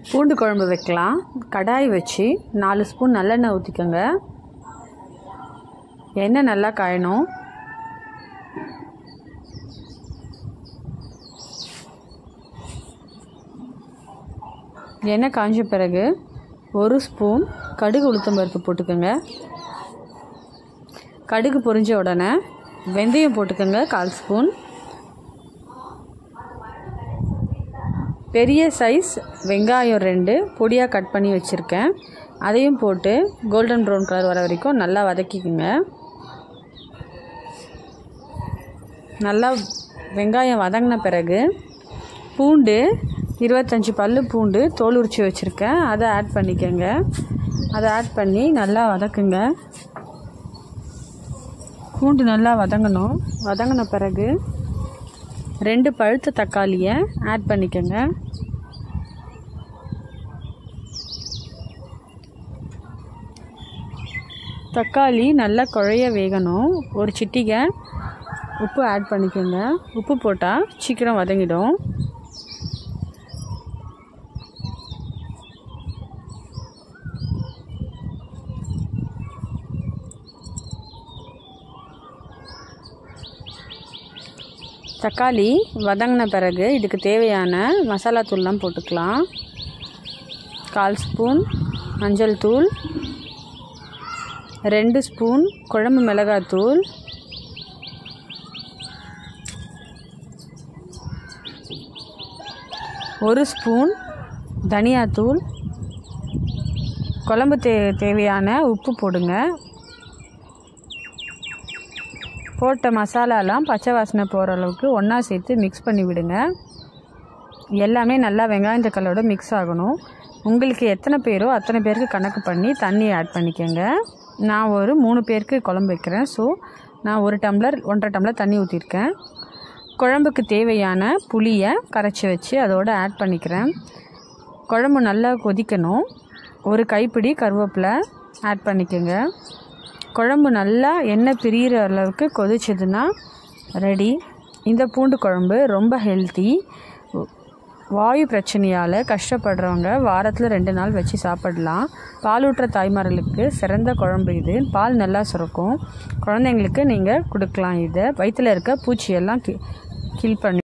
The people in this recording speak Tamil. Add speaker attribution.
Speaker 1: பூண்டு குழம்பு வைக்கலாம். கடாய் வச்சு 4 ஸ்பூன் நல்லெண்ணெய் ஊற்றிக்கோங்க. எண்ணெய் நல்லா காயணும். எண்ணெய் காய்ஞ்ச பிறகு 1 ஸ்பூன் கடுகு உளுத்தம்பருப்பு போட்டுக்கோங்க. கடுகு பொரிஞ்ச உடனே வெந்தயம் போட்டுக்கோங்க 1/4 ஸ்பூன். பெரிய சைஸ் வெங்காயம் 2 பொடியாக கட் பண்ணி வச்சுருக்கேன். அதையும் போட்டு கோல்டன் ப்ரௌன் கலர் வர வரைக்கும் நல்லா வதக்கிக்குங்க. நல்லா வெங்காயம் வதங்கின பிறகு பூண்டு 25 பல்லு பூண்டு தோல் உரித்து வச்சுருக்கேன். அதை ஆட் பண்ணிக்கோங்க. அதை ஆட் பண்ணி நல்லா வதக்குங்க. பூண்டு நல்லா வதங்கணும். வதங்கின பிறகு 2 பழுத்த தக்காளியை ஆட் பண்ணிக்கோங்க. தக்காளி நல்லா குழைய வேகணும். ஒரு சிட்டிகை உப்பு ஆட் பண்ணிக்கோங்க. உப்பு போட்டால் சீக்கிரம் வதங்கிடும். தக்காளி வதங்கின பிறகு இதுக்கு தேவையான மசாலா தூள்லாம் போட்டுக்கலாம். 1/4 ஸ்பூன் மஞ்சள் தூள், 2 ஸ்பூன் குழம்பு மிளகாத்தூள், 1 ஸ்பூன் தனியாத்தூள், குழம்பு தேவையான உப்பு போடுங்க. போட்ட மசாலாலாம் பச்சை வாசனை போகிற அளவுக்கு ஒன்றா சேர்த்து மிக்ஸ் பண்ணி விடுங்க. எல்லாமே நல்லா வெங்காயம் தக்காளியோட மிக்ஸ் ஆகணும். உங்களுக்கு எத்தனை பேரோ அத்தனை பேருக்கு கணக்கு பண்ணி தண்ணி ஆட் பண்ணிக்கோங்க. நான் ஒரு 3 பேருக்கு குழம்பு வைக்கிறேன். ஸோ நான் 1 டம்ளர் 1.5 டம்ளர் தண்ணி ஊற்றிருக்கேன். குழம்புக்கு தேவையான புளியை கரைச்சி வச்சு அதோடு ஆட் பண்ணிக்கிறேன். குழம்பு நல்லா கொதிக்கணும். ஒரு கைப்பிடி கருவேப்பிலை ஆட் பண்ணிக்கோங்க. குழம்பு நல்லா எண்ணெய் பிரிகிற அளவுக்கு கொதிச்சதுன்னா ரெடி. இந்த பூண்டு குழம்பு ரொம்ப ஹெல்த்தி. வாயு பிரச்சனையால் கஷ்டப்படுறவங்க வாரத்தில் 2 நாள் வச்சு சாப்பிடலாம். பாலூட்டுற தாய்மார்களுக்கு சிறந்த குழம்பு இது. பால் நல்லா சுரக்கும். குழந்தைங்களுக்கு நீங்கள் கொடுக்கலாம். இதை வயிற்றில் இருக்க பூச்சியெல்லாம் கில் பண்ணி